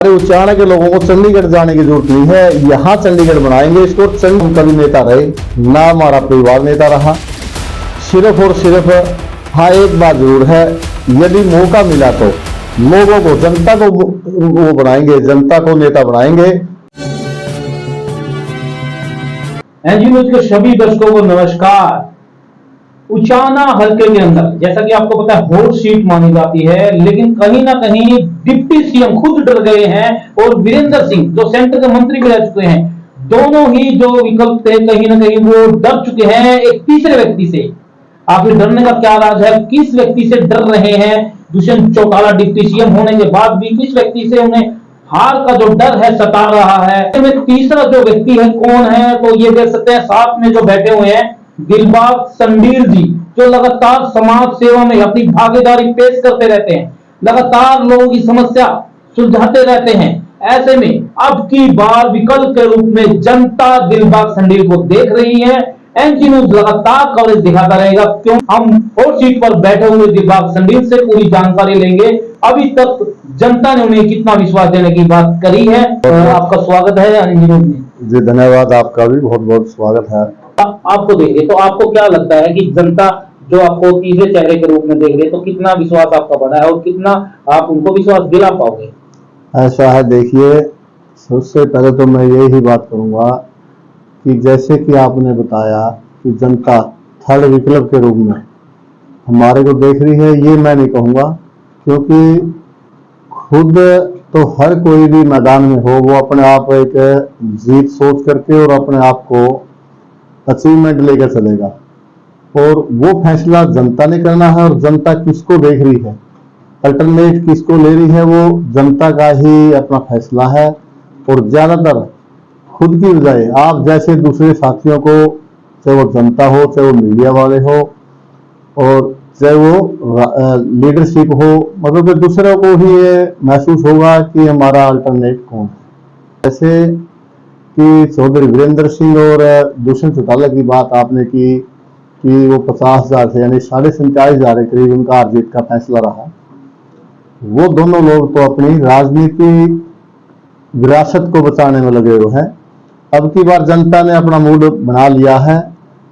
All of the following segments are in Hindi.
उच्चारण के लोगों को चंडीगढ़ जाने की जरूरत नहीं है, यहाँ चंडीगढ़ बनाएंगे इसको। हम कभी नेता रहे ना, हमारा परिवार नेता रहा। सिर्फ और सिर्फ हाँ एक बात जरूर है, यदि मौका मिला तो लोगों को, जनता को वो बनाएंगे, जनता को नेता बनाएंगे। एनजी न्यूज के सभी दर्शकों को नमस्कार। उचाना हल्के के अंदर जैसा कि आपको पता है हॉट सीट मानी जाती है, लेकिन कहीं ना कहीं डिप्टी सीएम खुद डर गए हैं और वीरेंद्र सिंह जो सेंटर के मंत्री भी रह चुके हैं, दोनों ही जो विकल्प थे कहीं ना कहीं वो डर चुके हैं एक तीसरे व्यक्ति से। आखिर डरने का क्या राज है, किस व्यक्ति से डर रहे हैं? दुष्यंत चौटाला डिप्टी सीएम होने के बाद भी किस व्यक्ति से उन्हें हार का जो डर है सता रहा है? तीसरा जो व्यक्ति है कौन है, तो ये देख सकते हैं साथ में जो बैठे हुए हैं दिलबाग संडील जी, जो लगातार समाज सेवा में अपनी भागीदारी पेश करते रहते हैं, लगातार लोगों की समस्या सुलझाते रहते हैं। ऐसे में अब की बार विकल्प के रूप में जनता दिलबाग संडील को देख रही है। एनजी न्यूज लगातार कवरेज दिखाता रहेगा, क्यों हम हॉट सीट पर बैठे हुए दिलबाग संडील से पूरी जानकारी लेंगे। अभी तक जनता ने उन्हें कितना विश्वास देने की बात करी है। आपका स्वागत है एनजी न्यूज में। जी धन्यवाद, आपका भी बहुत बहुत स्वागत है। आपको देखिए तो आपको क्या लगता है कि जनता जो आपको तीसरे चेहरे के रूप में देख रही है, तो कितना विश्वास आपका बढ़ा है और कितना आप उनको विश्वास दिला पाओगे? ऐसा है, देखिए सबसे पहले तो मैं यही बात करूंगा कि जैसे कि आपने बताया कि जनता थर्ड विकल्प के रूप में हमारे को देख रही है, ये मैं नहीं कहूंगा, क्योंकि खुद तो हर कोई भी मैदान में हो वो अपने आप एक जीत सोच करके और अपने आप को अचीवमेंट लेकर चलेगा, और वो फैसला जनता ने करना है। और जनता किसको देख रही है, अल्टरनेट किसको ले रही है, वो जनता का ही अपना फैसला है। और ज्यादातर खुद की बजाय आप जैसे दूसरे साथियों को, चाहे वो जनता हो, चाहे वो मीडिया वाले हो, और चाहे वो लीडरशिप हो, मतलब कि दूसरों को ही ये महसूस होगा कि हमारा अल्टरनेट कौन है। जैसे कि चौधरी वीरेंद्र सिंह और दुष्यंत चौटाला की बात आपने की कि वो 50,000 से यानी 47,500 के करीब उनका हार जीत का फैसला रहा। वो दोनों लोग तो अपनी राजनीति विरासत को बचाने में लगे हुए हैं। अब की बार जनता ने अपना मूड बना लिया है,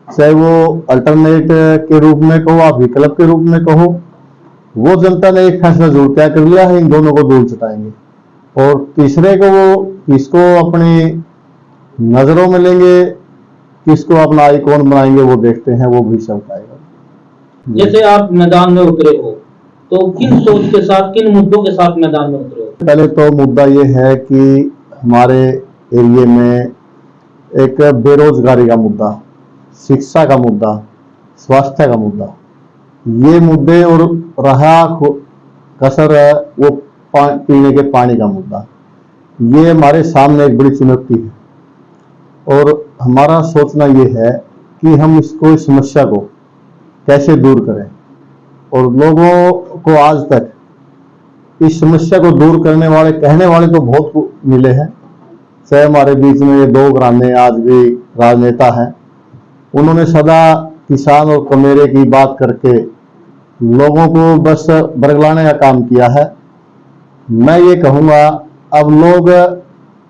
चाहे वो अल्टरनेट के रूप में कहो, आप विकल्प के रूप में कहो, वो जनता ने एक फैसला जरूर तय कर लिया है, इन दोनों को दूर चटाएंगे। और तीसरे को वो किसको अपनी नजरों में लेंगे, किसको अपना आइकॉन बनाएंगे, वो देखते हैं, वो भी सब आएगा। जैसे आप मैदान में उतरे हो तो किन सोच के साथ, किन मुद्दों के साथ मैदान में उतरे हो? पहले तो मुद्दा ये है कि हमारे एरिया में एक बेरोजगारी का मुद्दा, शिक्षा का मुद्दा, स्वास्थ्य का मुद्दा, ये मुद्दे, और रहा कसर वो पीने के पानी का मुद्दा, ये हमारे सामने एक बड़ी चुनौती है। और हमारा सोचना ये है कि हम इस समस्या को कैसे दूर करें। और लोगों को आज तक इस समस्या को दूर करने वाले, कहने वाले तो बहुत मिले हैं, चाहे हमारे बीच में ये दो घराने आज भी राजनेता हैं, उन्होंने सदा किसान और कमेरे की बात करके लोगों को बस बरगलाने का काम किया है। मैं ये कहूँगा अब लोग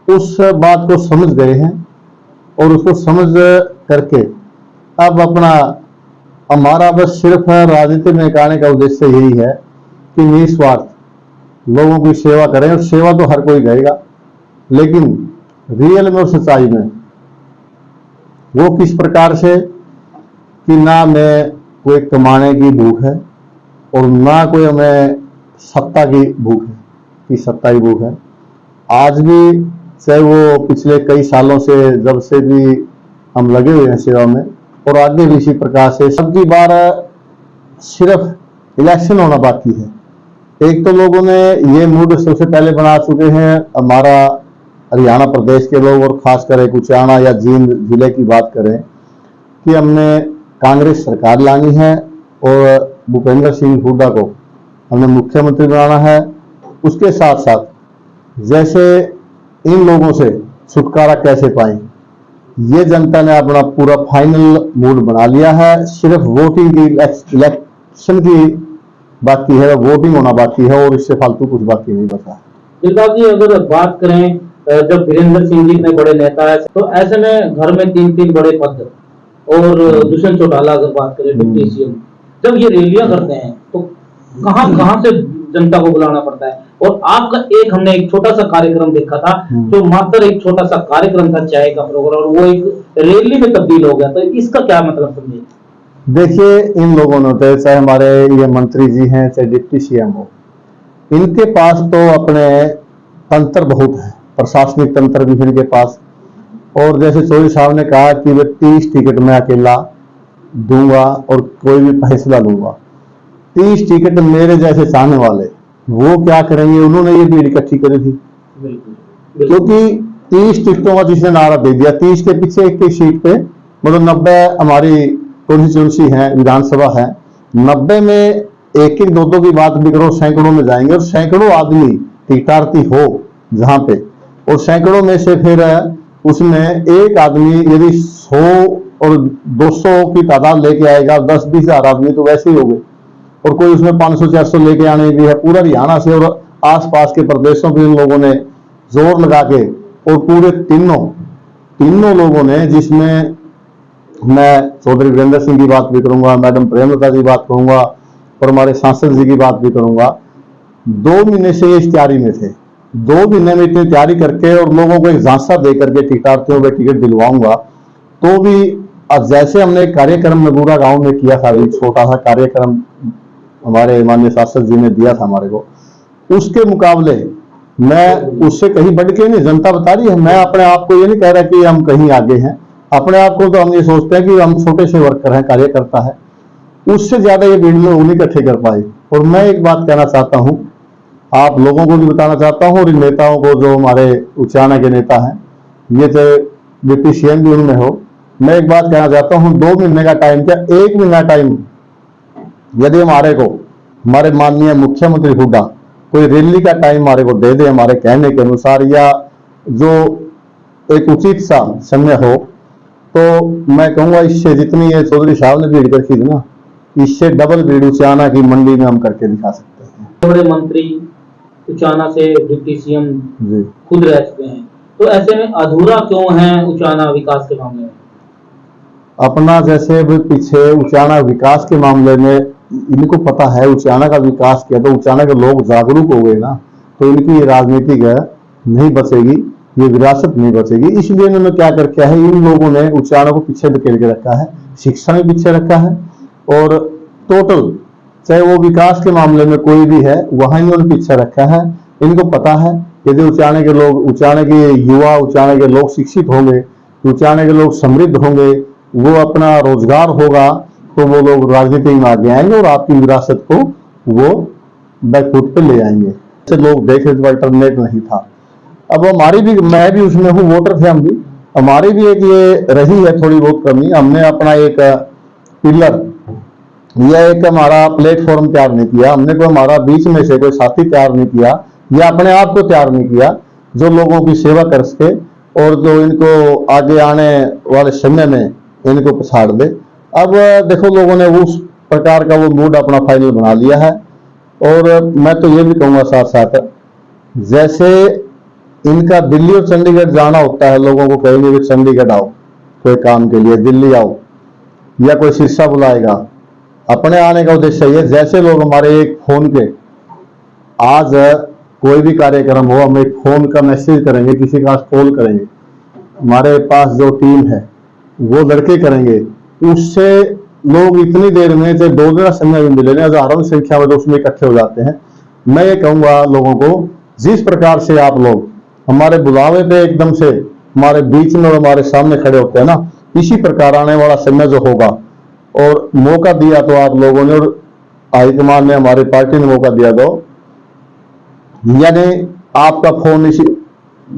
उस बात को समझ गए हैं, और उसको समझ करके अब अपना, हमारा बस सिर्फ राजनीति में आने का उद्देश्य यही है कि निस्वार्थ लोगों की सेवा करें। और सेवा तो हर कोई करेगा, लेकिन रियल में और सच्चाई में वो किस प्रकार से कि ना में कोई कमाने की भूख है और ना कोई हमें सत्ता की भूख है, कि सत्ता की भूख है। आज भी चाहे वो पिछले कई सालों से, जब से भी हम लगे हुए हैं सेवा में, और आगे भी इसी प्रकार से, सबकी बार सिर्फ इलेक्शन होना बाकी है। एक तो लोगों ने ये मूड सबसे पहले बना चुके हैं, हमारा हरियाणा प्रदेश के लोग, और खासकर उचाना या जींद जिले की बात करें, कि हमने कांग्रेस सरकार लानी है और भूपेंद्र सिंह हुड्डा को हमने मुख्यमंत्री बनाना है। उसके साथ साथ जैसे इन लोगों से छुटकारा कैसे पाएं, ये जनता ने अपना पूरा फाइनल मूड बना लिया है। सिर्फ वोटिंग की, इलेक्शन की बाकी है, वोटिंग होना बाकी है, और इससे फालतू कुछ बाकी नहीं बचा। दिलबाग जी, अगर बात करें जब वीरेंद्र सिंह जी इतने बड़े नेता है, तो ऐसे में घर में तीन तीन बड़े पद, और दुष्यंत चौटाला अगर बात करें डिप्टी सीएम, जब ये रैलियां करते हैं तो कहां कहां से जनता को बुलाना पड़ता है। और आपका हमने एक छोटा सा कार्यक्रम देखा था, जो मात्र एक छोटा सा कार्यक्रम था, चाय का प्रोग्राम, और वो एक रैली में तब्दील हो गया। तो इसका क्या मतलब समझिए। देखिए, इन लोगों ने तो, चाहे हमारे ये मंत्री जी हैं, चाहे डिप्टी सीएम हो, इनके पास तो अपने तंत्र बहुत है, प्रशासनिक तंत्र भी इनके पास। और जैसे चौधरी साहब ने कहा कि वे 30 टिकट मैं अकेला दूंगा और कोई भी फैसला लूंगा। 30 टिकट मेरे जैसे चाहने वाले वो क्या करेंगे, उन्होंने ये भीड़ इकट्ठी करी थी। क्योंकि 30 टिकटों का जिसने नारा दे दिया, 30 के पीछे एक एक सीट पे, मतलब 90 हमारी कॉन्स्टिट्यूंसी है, विधानसभा है, 90 में एक एक दो दो की बात भी करो, सैकड़ों में जाएंगे। और सैकड़ों आदमी टिकटार्थी हो जहां पे, और सैकड़ों में से फिर उसमें एक आदमी यदि 100 और 200 की तादाद लेके आएगा, 10-20 हजार आदमी तो वैसे ही हो गए। और कोई उसमें 500-400 लेके आने भी है, पूरा हरियाणा से और आसपास के प्रदेशों के इन लोगों ने जोर लगा के, और पूरे तीनों लोगों ने, जिसमें मैं चौधरी वीरेंद्र सिंह की बात भी करूंगा, मैडम प्रेमलता जी बात करूंगा, और हमारे सांसद जी की बात भी करूंगा। 2 महीने से ये इस तैयारी में थे, 2 महीने में इतनी तैयारी करके और लोगों को एक झांसा दे करके टिकटार्थियों को टिकट दिलवाऊंगा। तो भी अब जैसे हमने एक कार्यक्रम नगूरा गांव में किया था, छोटा सा कार्यक्रम हमारे माननीय सांसद जी ने दिया था हमारे को, उसके मुकाबले मैं उससे कहीं बढ़ के नहीं, जनता बता रही है। मैं अपने आप को ये नहीं कह रहा कि हम कहीं आगे हैं, अपने आप को तो हम ये सोचते हैं कि हम छोटे से वर्कर हैं, कार्यकर्ता है। उससे ज्यादा ये भीड़ लोग नहीं इकट्ठे कर पाए। और मैं एक बात कहना चाहता हूं, आप लोगों को भी बताना चाहता हूं, और इन नेताओं को, जो हमारे उचाना के नेता हैं, ये चाहे डिप्टी सीएम भी उनमें हो, मैं एक बात कहना चाहता हूं, 2 महीने का टाइम, क्या 1 महीना टाइम यदि हमारे माननीय मुख्यमंत्री हुड्डा कोई रैली का टाइम हमारे को दे दे, हमारे कहने के अनुसार, या जो एक उचित सा समय हो, तो मैं कहूंगा इससे जितनी ये चौधरी साहब ने भीड़ करती थी ना, इससे डबल भीड़ उचाना की मंडी में हम करके दिखा सकते हैं। बड़े मंत्री उचाना से डिप्टी सीएम जी, खुद रह चुके हैं, तो ऐसे में अधूरा क्यों है उचाना विकास के मामले में? अपना जैसे भी पीछे उचाना विकास के मामले में इनको पता है, उचाना का विकास किया तो उचाना के लोग जागरूक हो गए ना, तो इनकी राजनीतिक नहीं बचेगी, ये विरासत नहीं बचेगी। इसलिए इन्होंने क्या करके है, इन लोगों ने उचाना को पीछे धकेल के रखा है, शिक्षा में पीछे रखा है, और टोटल चाहे वो विकास के मामले में कोई भी है, वहां इन्होंने पीछे रखा है। इनको पता है यदि उचाने के लोग, उचाने के युवा, उचाने के लोग शिक्षित होंगे, उचाने के लोग समृद्ध होंगे, वो अपना रोजगार होगा, तो वो लोग राजनीति में आगे आएंगे और आपकी विरासत को वो बैकफुट पे ले आएंगे। ऐसे लोग देख रहे थे, अल्टरनेट नहीं था। अब हमारी भी, मैं भी उसमें हूँ, वोटर थे हम भी, हमारी भी एक ये रही है थोड़ी बहुत कमी। हमने अपना एक पिलर या एक हमारा प्लेटफॉर्म तैयार नहीं किया, हमने कोई हमारा बीच में से कोई साथी तैयार नहीं किया, या अपने आप को तैयार नहीं किया जो लोगों की सेवा कर सके और जो इनको आगे आने वाले समय में इनको पछाड़ दे। अब देखो, लोगों ने उस प्रकार का वो मूड अपना फाइनल बना लिया है। और मैं तो ये भी कहूंगा साथ साथ, जैसे इनका दिल्ली और चंडीगढ़ जाना होता है, लोगों को कहेंगे कि चंडीगढ़ आओ कोई काम के लिए, दिल्ली आओ, या कोई शीर्षा बुलाएगा, अपने आने का उद्देश्य ये, जैसे लोग हमारे एक फोन के, आज कोई भी कार्यक्रम हो, हम एक फोन का मैसेज करेंगे, किसी के पास कॉल करेंगे, हमारे पास जो टीम है वो लड़के करेंगे, उससे लोग इतनी देर में, चाहे 2 दिन का समय भी मिले, हजारों की संख्या में तो उसमें इकट्ठे हो जाते हैं। मैं ये कहूंगा लोगों को, जिस प्रकार से आप लोग हमारे बुलावे पे एकदम से हमारे बीच में और हमारे सामने खड़े होते हैं ना, इसी प्रकार आने वाला समय जो होगा, और मौका दिया तो आप लोगों ने, और हाईकमान ने, हमारी पार्टी ने मौका दिया, तो यानी आपका फोन इसी,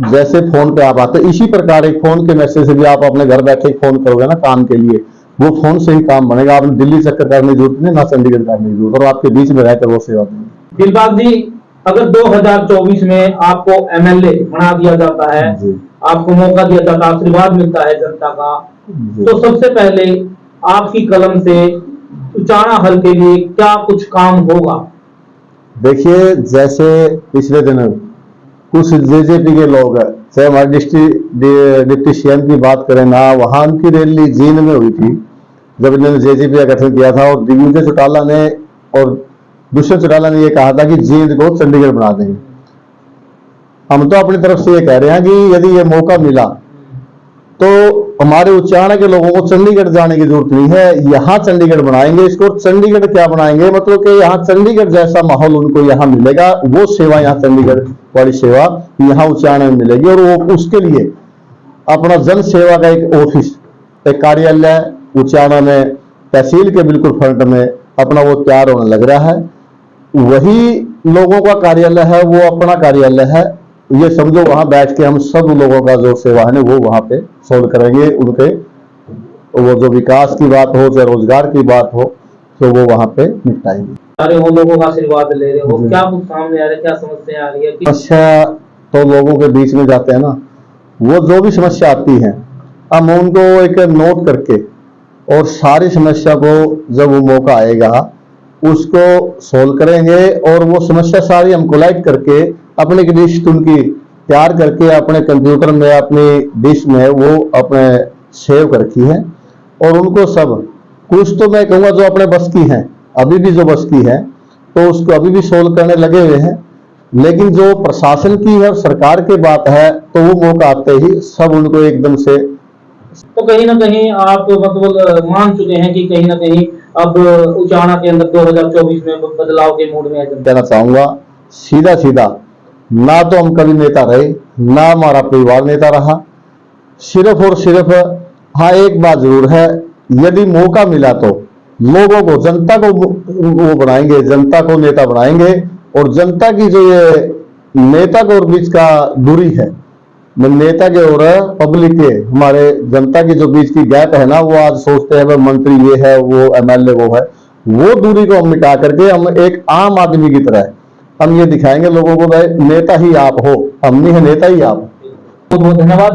जैसे फोन पे आप आते, इसी प्रकार एक फोन के मैसेज से भी आप अपने घर बैठे फोन करोगे ना काम के लिए, वो फोन से ही काम बनेगा। आपने दिल्ली चक्कर करने की जरूरत नहीं, ना चंडीगढ़ करने की जरूरत, और आपके बीच में रहकर वो सेवा देंगे। दिलबाग जी, अगर 2024 में आपको एमएलए बना दिया जाता है, आपको मौका दिया जाता है, आशीर्वाद मिलता है जनता का, तो सबसे पहले आपकी कलम से उचाना हल्के के लिए क्या कुछ काम होगा? देखिए, जैसे पिछले दिन कुछ जेजेपी के लोग हैं, चाहे हमारे डिप्टी सीएम की बात करें ना, वहां उनकी रैली जींद में हुई थी जब इन्होंने जेजेपी का गठन किया था, और दिग्विजय चौटाला ने और दुष्यंत चौटाला ने यह कहा था कि जींद को चंडीगढ़ बना देंगे। हम तो अपनी तरफ से ये कह रहे हैं कि यदि ये मौका मिला तो हमारे उच्चारण के लोगों को चंडीगढ़ जाने की जरूरत नहीं है, यहाँ चंडीगढ़ बनाएंगे इसको। चंडीगढ़ क्या बनाएंगे, मतलब कि यहाँ चंडीगढ़ जैसा माहौल उनको यहाँ मिलेगा, वो सेवा यहाँ चंडीगढ़ वाली सेवा यहाँ उच्चारण में मिलेगी। और वो उसके लिए अपना जन सेवा का एक ऑफिस, एक कार्यालय उच्चारण में तहसील के बिल्कुल फ्रंट में अपना वो तैयार होने लग रहा है। वही लोगों का कार्यालय है, वो अपना कार्यालय है। ये समझो वहां बैठ के हम सब लोगों का जो सेवा है ना वो वहां पे सोल्व करेंगे। उनके वो जो विकास की बात हो, चाहे रोजगार की बात हो, तो वो वहां पे निपटाएंगे। अरे वो लोगों का आशीर्वाद ले रहे हो, क्या कुछ सामने आ रहा है, क्या समस्या आ रही है? समस्या तो लोगों के बीच में जाते हैं ना, वो जो भी समस्या आती है हम उनको एक नोट करके और सारी समस्या को जब वो मौका आएगा उसको सोल्व करेंगे। और वो समस्या सारी हम कोलाइट करके अपनी एक लिस्ट उनकी तैयार करके अपने कंप्यूटर में, अपनी डिश में वो अपने सेव कर रखी है। और उनको सब कुछ तो मैं कहूँगा जो अपने बस की है, अभी भी जो बस की है, तो उसको अभी भी सोल्व करने लगे हुए हैं। लेकिन जो प्रशासन की है, सरकार की बात है, तो वो मौका आते ही सब उनको एकदम से। तो कहीं ना कहीं आप मतलब मान चुके हैं कि कहीं ना कहीं अब उचाना के अंदर 2024 में बदलाव के मूड में है। कहना चाहूंगा सीधा सीधा, ना तो हम कभी नेता रहे, ना हमारा परिवार नेता रहा। सिर्फ और सिर्फ हाँ एक बात जरूर है, यदि मौका मिला तो लोगों को, जनता को वो बनाएंगे, जनता को नेता बनाएंगे। और जनता की जो ये नेता के और बीच का दूरी है, नेता के और पब्लिक के, हमारे जनता की जो बीच की गैप है ना, वो आज सोचते हैं मंत्री ये है, वो एमएलए वो है, वो दूरी को हम मिटा करके हम एक आम आदमी की तरह हम ये दिखाएंगे लोगों को, भाई नेता ही आप हो, हम नहीं है, नेता ही आप। बहुत बहुत धन्यवाद।